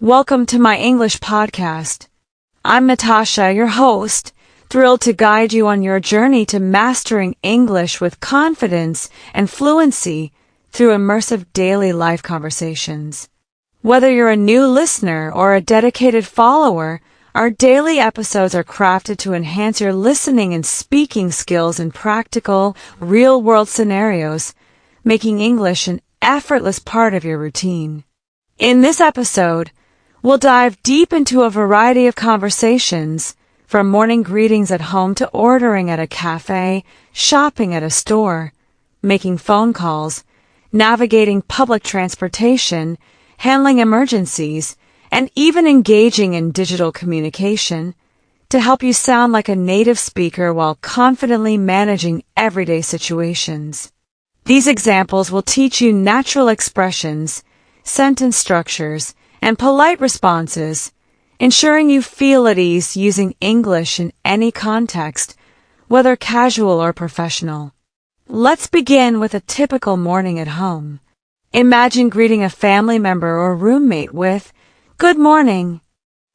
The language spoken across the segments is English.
Welcome to my English podcast. I'm Natasha, your host, thrilled to guide you on your journey to mastering English with confidence and fluency through immersive daily life conversations. Whether you're a new listener or a dedicated follower, our daily episodes are crafted to enhance your listening and speaking skills in practical, real-world scenarios, making English an effortless part of your routine. In this episode, we'll dive deep into a variety of conversations, from morning greetings at home to ordering at a cafe, shopping at a store, making phone calls, navigating public transportation, handling emergencies, and even engaging in digital communication to help you sound like a native speaker while confidently managing everyday situations. These examples will teach you natural expressions, sentence structures, and polite responses, ensuring you feel at ease using English in any context, whether casual or professional. Let's begin with a typical morning at home. Imagine greeting a family member or roommate with, "Good morning.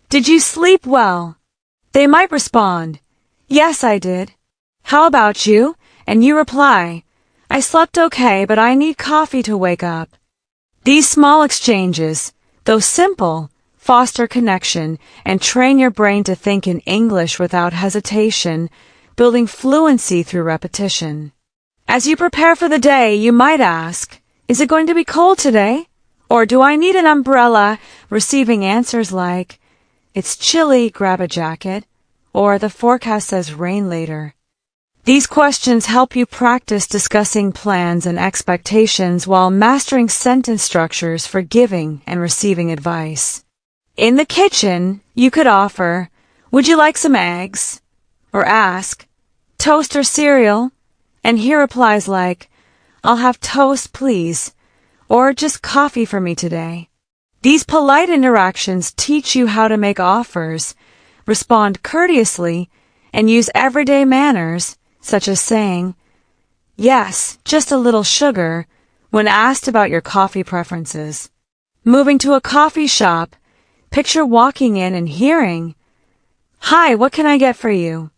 Did you sleep well?" They might respond, "Yes, I did. How about you?" And you reply, "I slept okay, but I need coffee to wake up." These small exchanges, though simple, foster connection and train your brain to think in English without hesitation, building fluency through repetition. As you prepare for the day, you might ask, "Is it going to be cold today? Or do I need an umbrella?" Receiving answers like, "It's chilly, grab a jacket," or "The forecast says rain later." These questions help you practice discussing plans and expectations while mastering sentence structures for giving and receiving advice. In the kitchen, you could offer, "Would you like some eggs?" Or ask, "Toast or cereal?" And hear replies like, "I'll have toast, please," or "Just coffee for me today." These polite interactions teach you how to make offers, respond courteously, and use everyday manners, such as saying, "Yes, just a little sugar," when asked about your coffee preferences. Moving to a coffee shop, picture walking in and hearing, "Hi, what can I get for you?"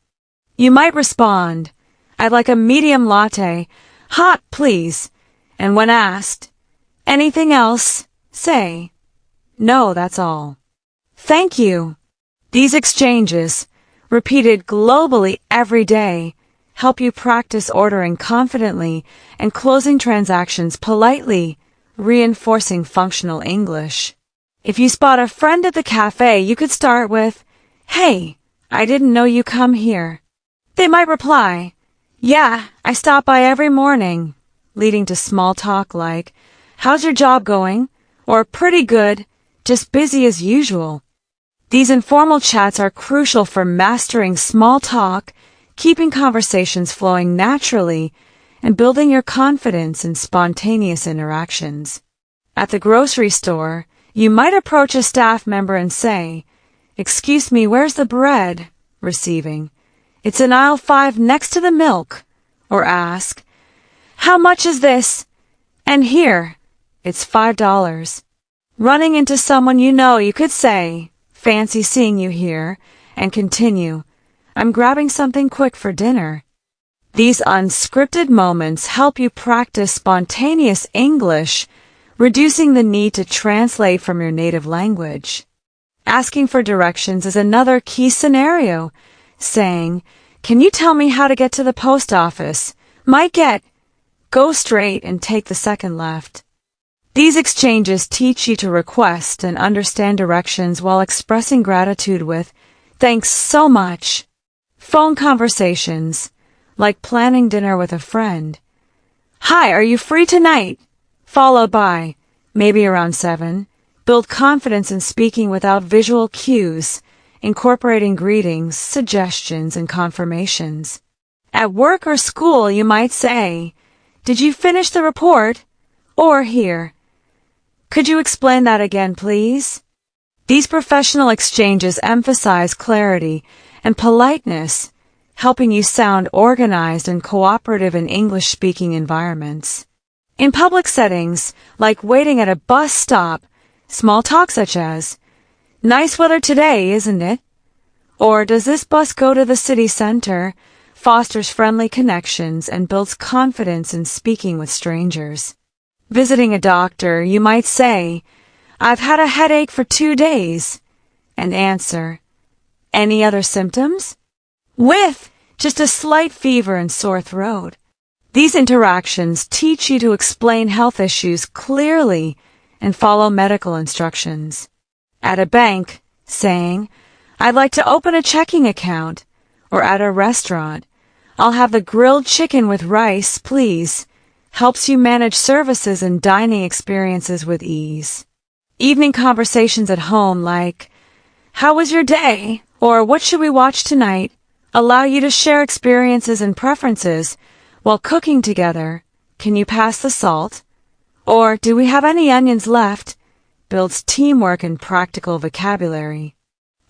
You might respond, "I'd like a medium latte, hot, please." And when asked, "Anything else?" say, "No, that's all." Thank you. These exchanges, repeated globally every day, help you practice ordering confidently and closing transactions politely, reinforcing functional English. If you spot a friend at the cafe, you could start with, "Hey, I didn't know you come here." They might reply, "Yeah, I stop by every morning," leading to small talk like, "How's your job going?" Or "Pretty good, just busy as usual." These informal chats are crucial for mastering small talk, keeping conversations flowing naturally, and building your confidence in spontaneous interactions. At the grocery store, you might approach a staff member and say, "Excuse me, where's the bread?" Receiving, "It's in aisle 5 next to the milk." Or ask, "How much is this?" And here, "It's $5. Running into someone you know, you could say, "Fancy seeing you here," and continue, "I'm grabbing something quick for dinner." These unscripted moments help you practice spontaneous English, reducing the need to translate from your native language. Asking for directions is another key scenario. Saying, "Can you tell me how to get to the post office?" might get, "Go straight and take the second left." These exchanges teach you to request and understand directions while expressing gratitude with, "Thanks so much." Phone conversations, like planning dinner with a friend. "Hi, are you free tonight?" Followed by, maybe around 7, build confidence in speaking without visual cues, incorporating greetings, suggestions, and confirmations. At work or school, you might say, "Did you finish the report?" Or here, "Could you explain that again, please?" These professional exchanges emphasize clarity and politeness, helping you sound organized and cooperative in English-speaking environments. In public settings, like waiting at a bus stop, small talk such as, Nice weather today, isn't it? Or does this bus go to the city center? Fosters friendly connections and builds confidence in speaking with strangers. Visiting a doctor, you might say, I've had a headache for 2 days. And answer, any other symptoms? With just a slight fever and sore throat. These interactions teach you to explain health issues clearly and follow medical instructions. At a bank, saying, I'd like to open a checking account, or at a restaurant, I'll have the grilled chicken with rice, please, helps you manage services and dining experiences with ease. Evening conversations at home like, how was your day? Or what should we watch tonight? Allow you to share experiences and preferences while cooking together. Can you pass the salt? Or do we have any onions left? Builds teamwork and practical vocabulary.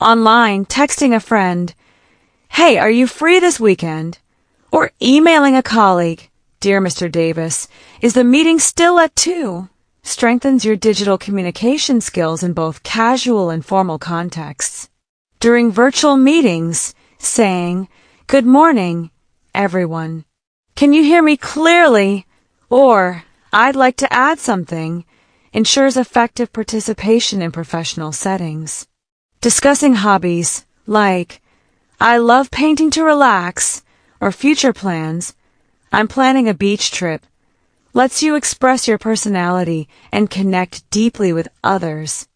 Online, texting a friend, hey, are you free this weekend? Or emailing a colleague, dear Mr. Davis, is the meeting still at 2? Strengthens your digital communication skills in both casual and formal contexts. During virtual meetings, saying, good morning, everyone. Can you hear me clearly? Or, I'd like to add something, ensures effective participation in professional settings. Discussing hobbies, like, I love painting to relax, or future plans, I'm planning a beach trip, lets you express your personality and connect deeply with others.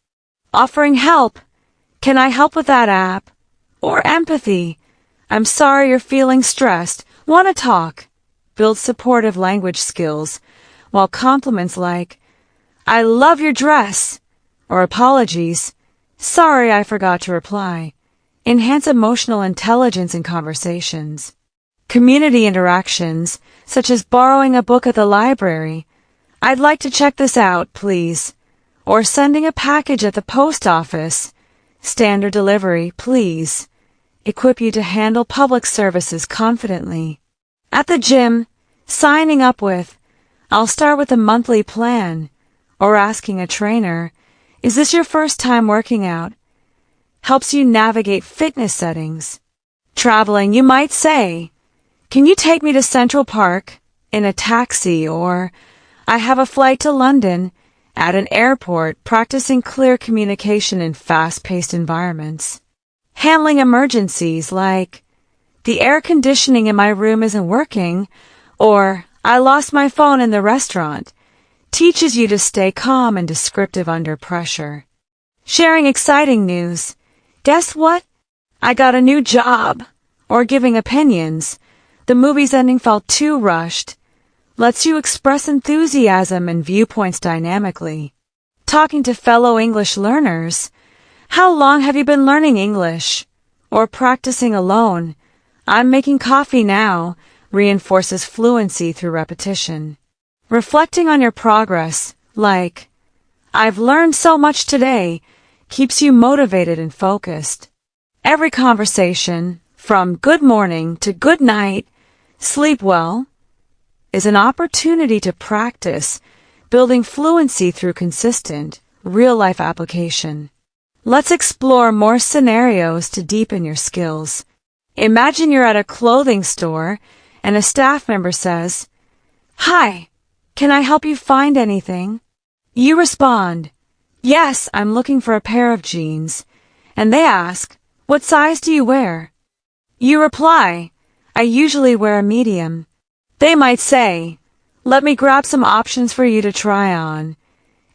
Offering help, can I help with that app? Or empathy, I'm sorry you're feeling stressed, want to talk, builds supportive language skills, while compliments like, I love your dress, or apologies, sorry I forgot to reply, enhance emotional intelligence in conversations. Community interactions, such as borrowing a book at the library, I'd like to check this out, please, or sending a package at the post office, standard delivery, please, equip you to handle public services confidently. At the gym, signing up with, I'll start with a monthly plan, or asking a trainer, is this your first time working out? Helps you navigate fitness settings. Traveling, you might say, can you take me to Central Park in a taxi? Or, I have a flight to London at an airport, practicing clear communication in fast-paced environments. Handling emergencies like, the air conditioning in my room isn't working, or, I lost my phone in the restaurant, teaches you to stay calm and descriptive under pressure. Sharing exciting news, guess what? I got a new job. Or giving opinions, the movie's ending felt too rushed, lets you express enthusiasm and viewpoints dynamically. Talking to fellow English learners, how long have you been learning English? Or practicing alone, I'm making coffee now, reinforces fluency through repetition. Reflecting on your progress, like, I've learned so much today, keeps you motivated and focused. Every conversation, from good morning to good night, sleep well, is an opportunity to practice, building fluency through consistent, real-life application. Let's explore more scenarios to deepen your skills. Imagine you're at a clothing store and a staff member says, Hi, can I help you find anything? You respond, Yes, I'm looking for a pair of jeans. And they ask, What size do you wear? You reply, I usually wear a medium. They might say, Let me grab some options for you to try on.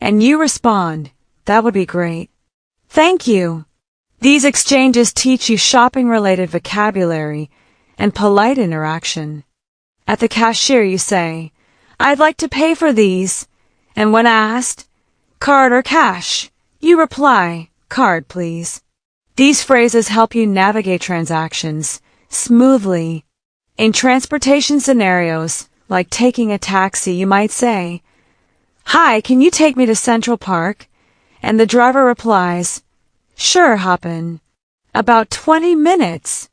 And you respond, That would be great. Thank you. These exchanges teach you shopping-related vocabulary and polite interaction. At the cashier you say, I'd like to pay for these. And when asked, card or cash, you reply, card please. These phrases help you navigate transactions smoothly. In transportation scenarios, like taking a taxi, you might say, Hi, can you take me to Central Park? And the driver replies, Sure, hop in. About 20 minutes.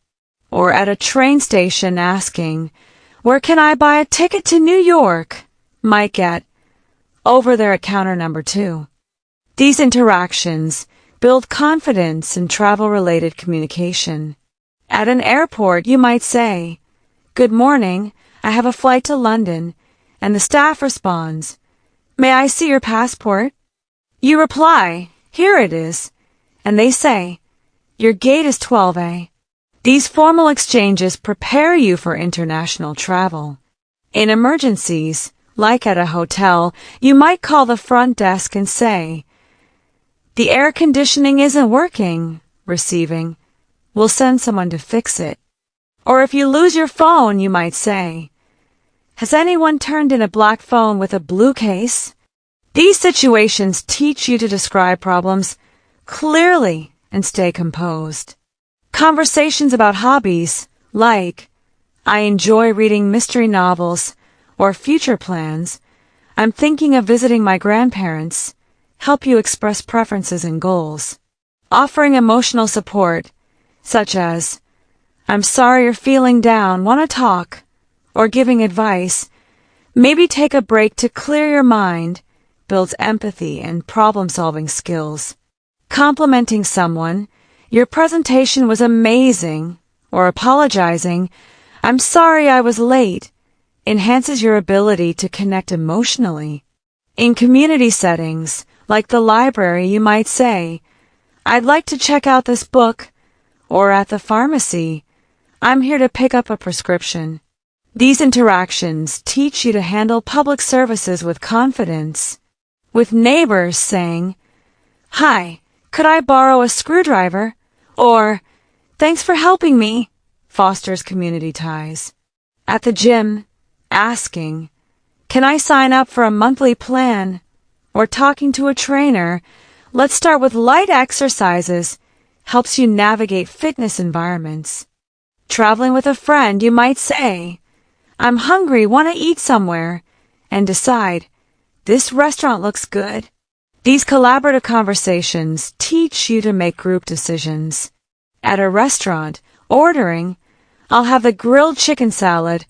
Or at a train station asking, Where can I buy a ticket to New York? Might get, Over there at counter number 2. These interactions build confidence in travel-related communication. At an airport, you might say, "Good morning, I have a flight to London," and the staff responds, "May I see your passport?" You reply, "Here it is," and they say, "Your gate is 12A. These formal exchanges prepare you for international travel. In emergencies, like at a hotel, you might call the front desk and say, "The air conditioning isn't working," receiving, "We'll send someone to fix it." Or if you lose your phone, you might say, "Has anyone turned in a black phone with a blue case?" These situations teach you to describe problems clearly and stay composed. Conversations about hobbies, like, "I enjoy reading mystery novels," or future plans, "I'm thinking of visiting my grandparents," help you express preferences and goals. Offering emotional support, such as, "I'm sorry you're feeling down, want to talk," or giving advice, maybe take a break to clear your mind, builds empathy and problem-solving skills. Complimenting someone, "Your presentation was amazing," or apologizing, "I'm sorry I was late," enhances your ability to connect emotionally. In community settings, like the library, you might say, "I'd like to check out this book," or at the pharmacy, "I'm here to pick up a prescription." These interactions teach you to handle public services with confidence. With neighbors saying, "Hi, could I borrow a screwdriver?" or "Thanks for helping me," fosters community ties. At the gym, asking, "Can I sign up for a monthly plan?" or talking to a trainer, "Let's start with light exercises," helps you navigate fitness environments. Traveling with a friend, you might say, "I'm hungry, want to eat somewhere," and decide, "This restaurant looks good." These collaborative conversations teach you to make group decisions. At a restaurant, ordering, "I'll have the grilled chicken salad,"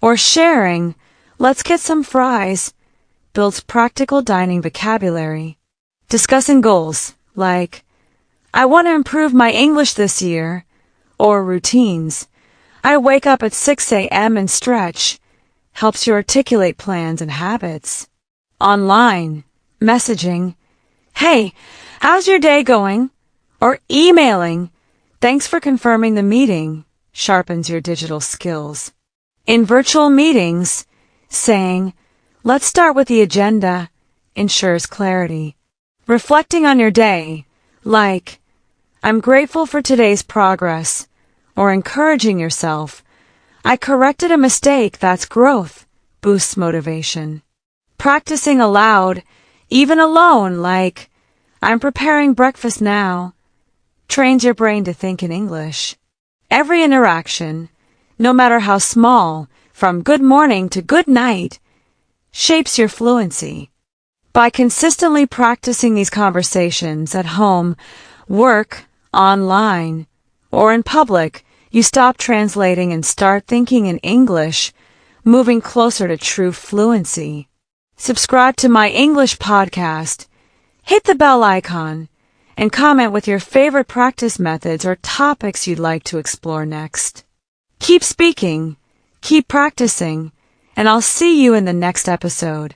or sharing, "Let's get some fries," builds practical dining vocabulary. Discussing goals, like, "I want to improve my English this year," or routines, "I wake up at 6 a.m. and stretch," helps you articulate plans and habits. Online, messaging, "Hey, how's your day going?" or emailing, "Thanks for confirming the meeting," sharpens your digital skills. In virtual meetings, saying, "Let's start with the agenda," ensures clarity. Reflecting on your day, like, "I'm grateful for today's progress," or encouraging yourself, "I corrected a mistake, that's growth," boosts motivation. Practicing aloud, even alone, like, "I'm preparing breakfast now," trains your brain to think in English. Every interaction, no matter how small, from good morning to good night, shapes your fluency. By consistently practicing these conversations at home, work, online, or in public, you stop translating and start thinking in English, moving closer to true fluency. Subscribe to my English podcast, hit the bell icon, and comment with your favorite practice methods or topics you'd like to explore next. Keep speaking, keep practicing, and I'll see you in the next episode.